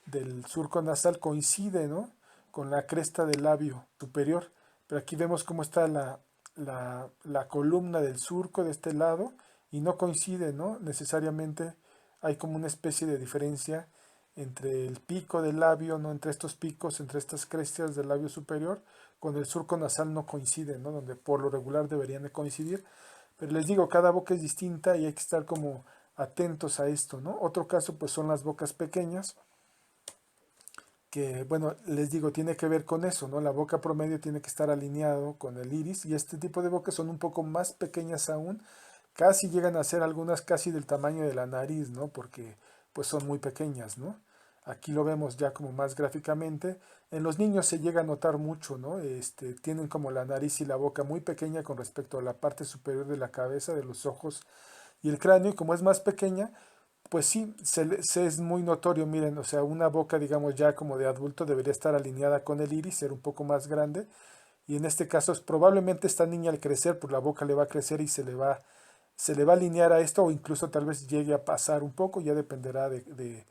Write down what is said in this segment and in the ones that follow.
del surco nasal coincide, ¿no?, con la cresta del labio superior. Pero aquí vemos cómo está la columna del surco de este lado y no coincide, ¿no? Necesariamente hay como una especie de diferencia entre el pico del labio, ¿no?, entre estos picos, entre estas crestas del labio superior, con el surco nasal no coincide, ¿no?, donde por lo regular deberían de coincidir. Pero les digo, cada boca es distinta y hay que estar como atentos a esto, ¿no? Otro caso pues son las bocas pequeñas, que bueno, les digo, tiene que ver con eso, ¿no? La boca promedio tiene que estar alineado con el iris y este tipo de bocas son un poco más pequeñas aún, casi llegan a ser algunas casi del tamaño de la nariz, ¿no? Porque pues son muy pequeñas, ¿no? Aquí lo vemos ya como más gráficamente. En los niños se llega a notar mucho, ¿no? Tienen como la nariz y la boca muy pequeña con respecto a la parte superior de la cabeza, de los ojos y el cráneo, y como es más pequeña, pues sí, se es muy notorio, miren, o sea, una boca, digamos, ya como de adulto debería estar alineada con el iris, ser un poco más grande, y en este caso probablemente esta niña al crecer, pues la boca le va a crecer y se le va a alinear a esto, o incluso tal vez llegue a pasar un poco, ya dependerá de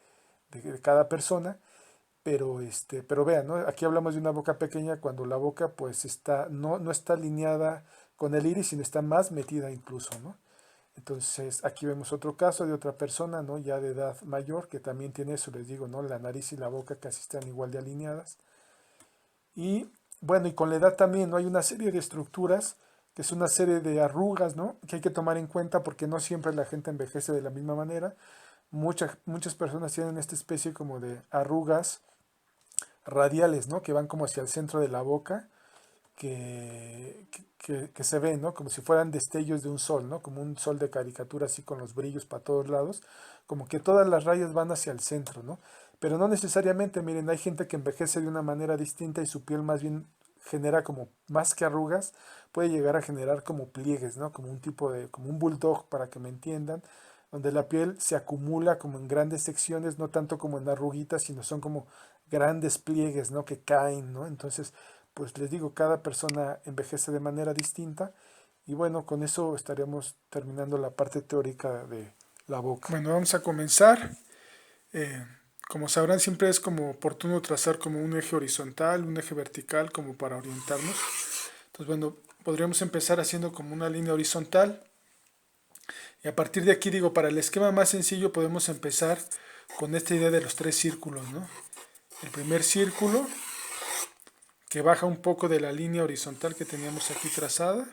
cada persona, pero vean, ¿no? Aquí hablamos de una boca pequeña cuando la boca pues no está alineada con el iris, sino está más metida incluso, ¿no? Entonces, aquí vemos otro caso de otra persona, ¿no?, ya de edad mayor, que también tiene eso, les digo, ¿no? La nariz y la boca casi están igual de alineadas. Y bueno, y con la edad también, ¿no? Hay una serie de estructuras, que es una serie de arrugas, ¿no?, que hay que tomar en cuenta porque no siempre la gente envejece de la misma manera. Muchas personas tienen esta especie como de arrugas radiales, ¿no?, que van como hacia el centro de la boca, que se ven, ¿no?, como si fueran destellos de un sol, ¿no?, como un sol de caricatura así con los brillos para todos lados, como que todas las rayas van hacia el centro, ¿no? Pero no necesariamente, miren, hay gente que envejece de una manera distinta y su piel más bien genera como, más que arrugas, puede llegar a generar como pliegues, ¿no?, como un tipo de, como un bulldog, para que me entiendan, donde la piel se acumula como en grandes secciones, no tanto como en arruguitas, sino son como grandes pliegues, ¿no?, que caen, ¿no? Entonces, pues les digo, cada persona envejece de manera distinta y bueno, con eso estaríamos terminando la parte teórica de la boca. Bueno, vamos a comenzar. Eh, Como sabrán, siempre es como oportuno trazar como un eje horizontal, un eje vertical, como para orientarnos. Entonces, bueno, podríamos empezar haciendo como una línea horizontal y a partir de aquí, digo, para el esquema más sencillo podemos empezar con esta idea de los tres círculos, ¿no? El primer círculo, que baja un poco de la línea horizontal que teníamos aquí trazada,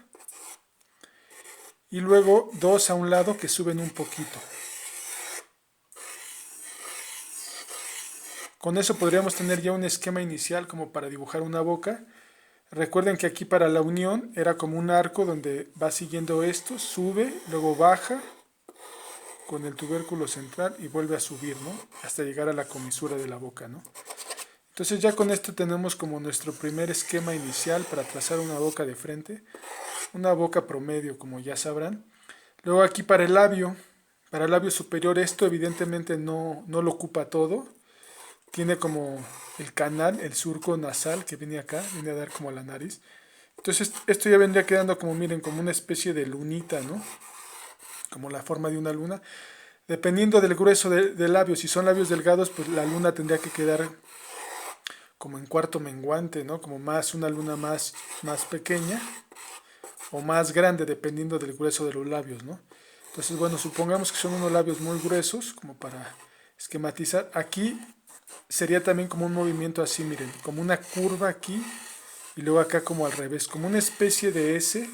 y luego dos a un lado que suben un poquito. Con eso podríamos tener ya un esquema inicial como para dibujar una boca. Recuerden que aquí para la unión era como un arco donde va siguiendo esto, sube, luego baja con el tubérculo central y vuelve a subir, ¿no?, hasta llegar a la comisura de la boca, ¿no? Entonces ya con esto tenemos como nuestro primer esquema inicial para trazar una boca de frente, una boca promedio, como ya sabrán. Luego aquí para el labio superior, esto evidentemente no lo ocupa todo. Tiene como el canal, el surco nasal que viene acá, viene a dar como a la nariz. Entonces esto ya vendría quedando como, miren, como una especie de lunita, ¿no? Como la forma de una luna. Dependiendo del grueso del labio, si son labios delgados, pues la luna tendría que quedar como en cuarto menguante, ¿no? Como más, una luna más pequeña o más grande, dependiendo del grueso de los labios, ¿no? Entonces, bueno, supongamos que son unos labios muy gruesos, como para esquematizar. Aquí sería también como un movimiento así, miren, como una curva aquí y luego acá como al revés, como una especie de S,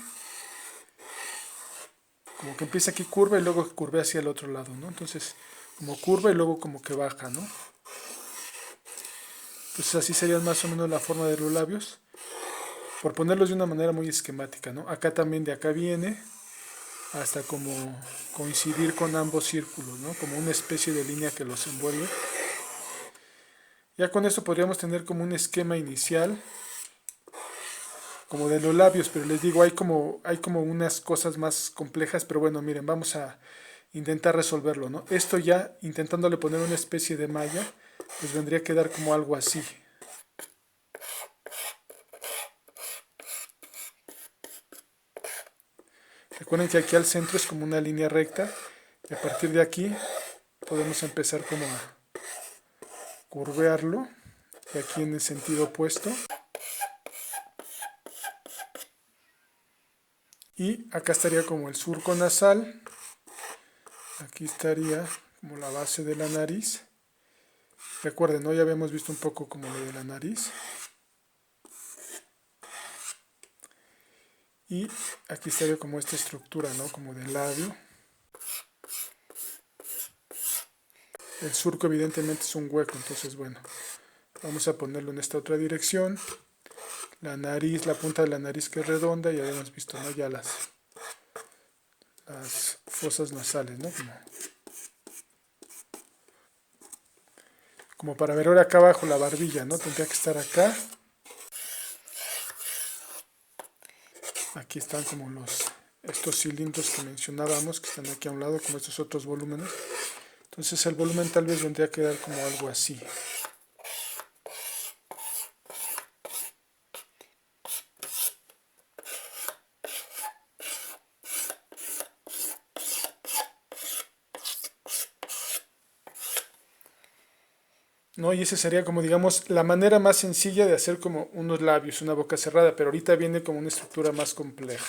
como que empieza aquí curva y luego curva hacia el otro lado, ¿no? Entonces, como curva y luego como que baja, ¿no? Entonces así sería más o menos la forma de los labios, por ponerlos de una manera muy esquemática, ¿no? Acá también de acá viene hasta como coincidir con ambos círculos, ¿no? Como una especie de línea que los envuelve. Ya con esto podríamos tener como un esquema inicial, como de los labios, pero les digo, hay como unas cosas más complejas, pero bueno, miren, vamos a intentar resolverlo, ¿no? Esto ya, intentándole poner una especie de malla, pues vendría a quedar como algo así. Recuerden que aquí al centro es como una línea recta, y a partir de aquí podemos empezar como curvearlo, y aquí en el sentido opuesto. Y acá estaría como el surco nasal. Aquí estaría como la base de la nariz. Recuerden, ¿no? Ya habíamos visto un poco como lo de la nariz. Y aquí estaría como esta estructura, ¿no? Como del labio. El surco evidentemente es un hueco, entonces bueno, vamos a ponerlo en esta otra dirección. La nariz, la punta de la nariz que es redonda, ya habíamos visto, ¿no? Ya las fosas nasales, ¿no? Como para ver ahora acá abajo la barbilla, ¿no? Tendría que estar acá. Aquí están como estos cilindros que mencionábamos, que están aquí a un lado, como estos otros volúmenes. Entonces el volumen tal vez vendría a quedar como algo así. ¿No? Y esa sería como, digamos, la manera más sencilla de hacer como unos labios, una boca cerrada, pero ahorita viene como una estructura más compleja.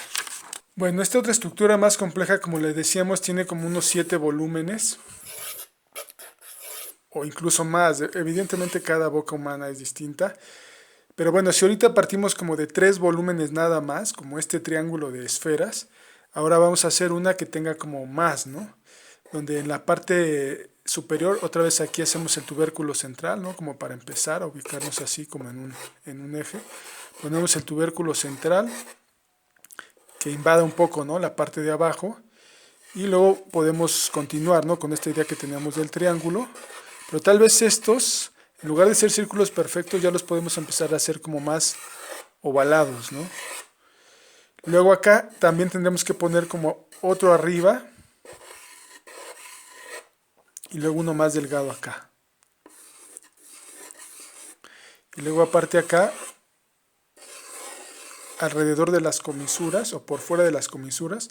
Bueno, esta otra estructura más compleja, como les decíamos, tiene como unos 7 volúmenes, o incluso más. Evidentemente cada boca humana es distinta, pero bueno, si ahorita partimos como de 3 volúmenes nada más, como este triángulo de esferas, ahora vamos a hacer una que tenga como más, ¿no? Donde en la parte superior, otra vez aquí hacemos el tubérculo central, ¿no? Como para empezar a ubicarnos así como en un eje. Ponemos el tubérculo central que invada un poco, ¿no? La parte de abajo. Y luego podemos continuar, ¿no? Con esta idea que teníamos del triángulo. Pero tal vez estos, en lugar de ser círculos perfectos, ya los podemos empezar a hacer como más ovalados, ¿no? Luego acá también tendremos que poner como otro arriba y luego uno más delgado acá. Y luego aparte acá, alrededor de las comisuras o por fuera de las comisuras,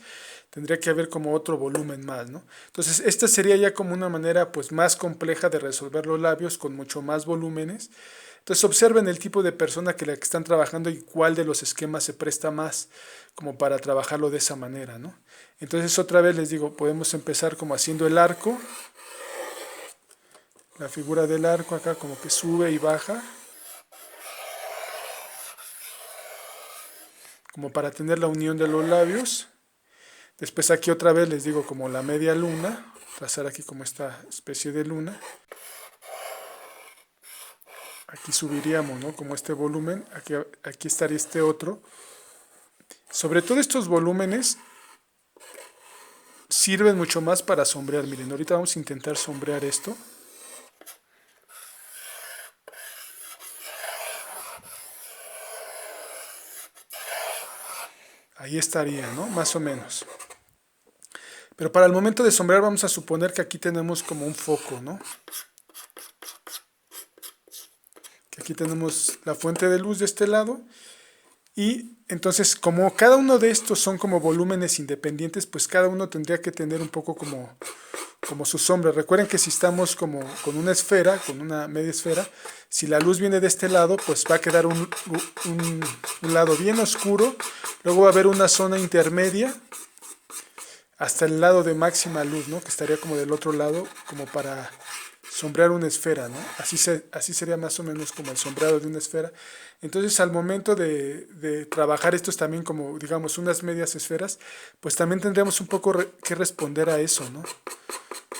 tendría que haber como otro volumen más, ¿no? Entonces esta sería ya como una manera pues más compleja de resolver los labios con mucho más volúmenes. Entonces observen el tipo de persona que la que están trabajando y cuál de los esquemas se presta más como para trabajarlo de esa manera, ¿no? Entonces otra vez les digo, podemos empezar como haciendo el arco, la figura del arco acá como que sube y baja, como para tener la unión de los labios. Después aquí otra vez les digo como la media luna, trazar aquí como esta especie de luna. Aquí subiríamos, ¿no? Como este volumen, aquí estaría este otro. Sobre todo estos volúmenes sirven mucho más para sombrear. Miren, ahorita vamos a intentar sombrear esto. Ahí estaría, ¿no? Más o menos. Pero para el momento de sombrear vamos a suponer que aquí tenemos como un foco, ¿no? Que aquí tenemos la fuente de luz de este lado. Y entonces, como cada uno de estos son como volúmenes independientes, pues cada uno tendría que tener un poco como su sombra. Recuerden que si estamos como con una esfera, con una media esfera, si la luz viene de este lado, pues va a quedar un lado bien oscuro. Luego va a haber una zona intermedia hasta el lado de máxima luz, ¿no? Que estaría como del otro lado, como para sombrear una esfera, ¿no? Así sería más o menos como el sombreado de una esfera. Entonces al momento de trabajar estos también como, digamos, unas medias esferas, pues también tendríamos un poco que responder a eso, ¿no?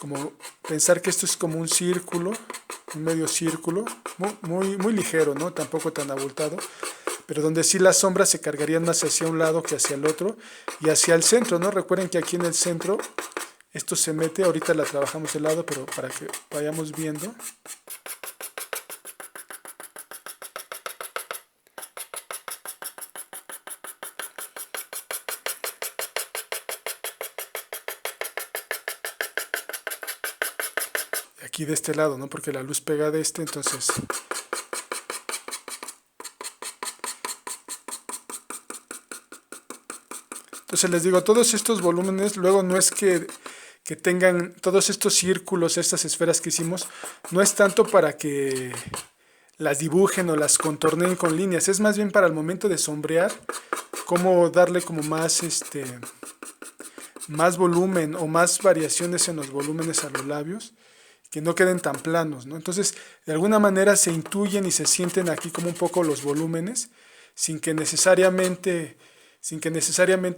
Como pensar que esto es como un círculo, un medio círculo, muy ligero, ¿no? Tampoco tan abultado, pero donde sí las sombras se cargarían más hacia un lado que hacia el otro y hacia el centro, ¿no? Recuerden que aquí en el centro esto se mete, ahorita la trabajamos de lado, pero para que vayamos viendo. Aquí de este lado, ¿no? Porque la luz pega de este, entonces les digo, todos estos volúmenes luego no es que que tengan todos estos círculos, estas esferas que hicimos, no es tanto para que las dibujen o las contorneen con líneas, es más bien para el momento de sombrear, cómo darle como más, más volumen o más variaciones en los volúmenes a los labios, que no queden tan planos, ¿no? Entonces, de alguna manera se intuyen y se sienten aquí como un poco los volúmenes, sin que necesariamente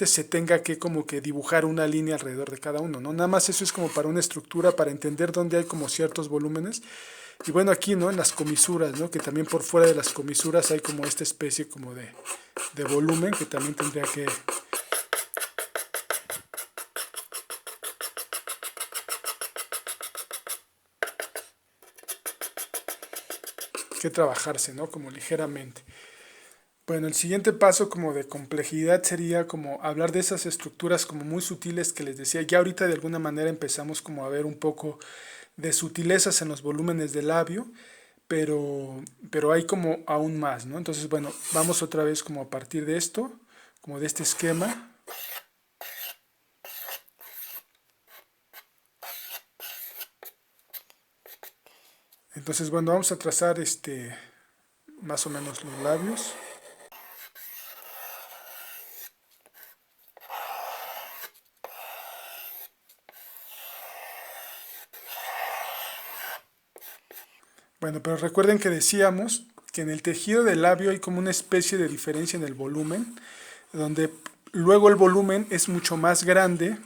se tenga que como que dibujar una línea alrededor de cada uno, ¿no? Nada más eso es como para una estructura, para entender dónde hay como ciertos volúmenes. Y bueno, aquí, ¿no? En las comisuras, ¿no? Que también por fuera de las comisuras hay como esta especie como de volumen que también tendría que trabajarse, ¿no? Como ligeramente. Bueno, el siguiente paso como de complejidad sería como hablar de esas estructuras como muy sutiles que les decía. Ya ahorita de alguna manera empezamos como a ver un poco de sutilezas en los volúmenes del labio, pero hay como aún más, ¿no? Entonces, bueno, vamos otra vez como a partir de esto, como de este esquema. Entonces, bueno, vamos a trazar más o menos los labios. Bueno, pero recuerden que decíamos que en el tejido del labio hay como una especie de diferencia en el volumen, donde luego el volumen es mucho más grande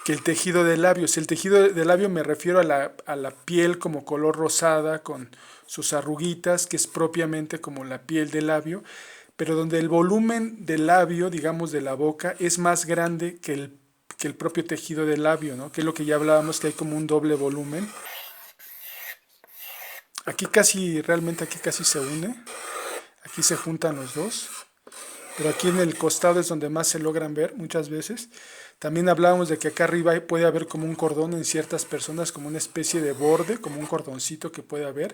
que el tejido del labio. Si el tejido del labio me refiero a la piel como color rosada con sus arruguitas, que es propiamente como la piel del labio, pero donde el volumen del labio, digamos de la boca, es más grande que el propio tejido del labio, ¿no? Que es lo que ya hablábamos, que hay como un doble volumen. Realmente aquí casi se une, aquí se juntan los dos, pero aquí en el costado es donde más se logran ver muchas veces. También hablábamos de que acá arriba puede haber como un cordón en ciertas personas, como una especie de borde, como un cordoncito que puede haber.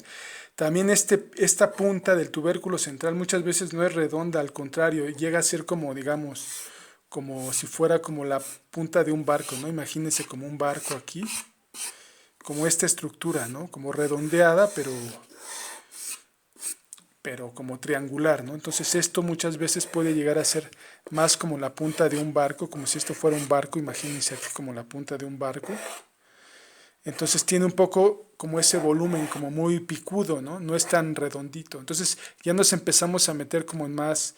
También esta punta del tubérculo central muchas veces no es redonda, al contrario, llega a ser como, digamos, como si fuera como la punta de un barco, ¿no? Imagínense como un barco aquí, como esta estructura, ¿no? Como redondeada, pero como triangular, ¿no? Entonces esto muchas veces puede llegar a ser más como la punta de un barco, como si esto fuera un barco, imagínense aquí como la punta de un barco. Entonces tiene un poco como ese volumen, como muy picudo, ¿no? No es tan redondito. Entonces ya nos empezamos a meter como en más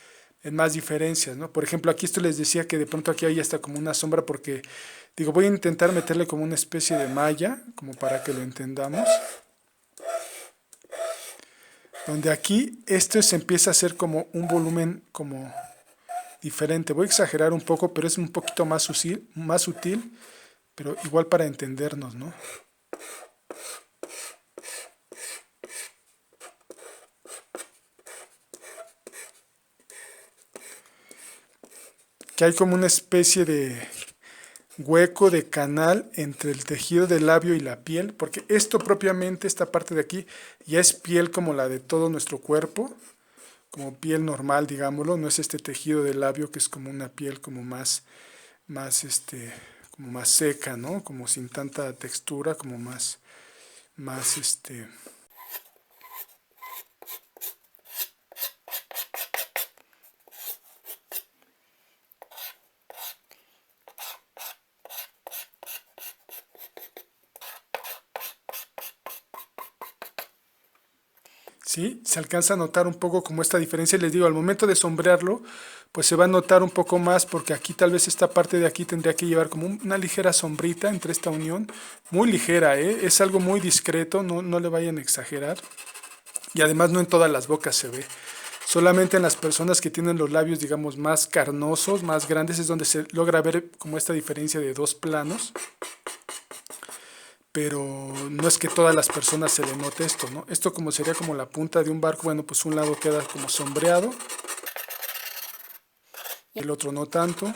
diferencias, ¿no? Por ejemplo, aquí esto les decía que de pronto aquí hay hasta como una sombra porque, digo, voy a intentar meterle como una especie de malla, como para que lo entendamos. Donde aquí esto se empieza a hacer como un volumen como diferente. Voy a exagerar un poco, pero es un poquito más sutil, pero igual para entendernos, ¿no? Que hay como una especie de hueco de canal entre el tejido del labio y la piel, porque esto propiamente, esta parte de aquí, ya es piel como la de todo nuestro cuerpo, como piel normal, digámoslo, no es este tejido del labio que es como una piel como como más seca, ¿no? Como sin tanta textura, como más, ¿sí? Se alcanza a notar un poco como esta diferencia. Les digo, al momento de sombrearlo, pues se va a notar un poco más porque aquí tal vez esta parte de aquí tendría que llevar como una ligera sombrita entre esta unión. Muy ligera, ¿eh? Es algo muy discreto, no le vayan a exagerar. Y además no en todas las bocas se ve. Solamente en las personas que tienen los labios, digamos, más carnosos, más grandes, es donde se logra ver como esta diferencia de dos planos. Pero no es que todas las personas se le note esto, ¿no? Esto como sería como la punta de un barco, bueno, pues un lado queda como sombreado, el otro no tanto.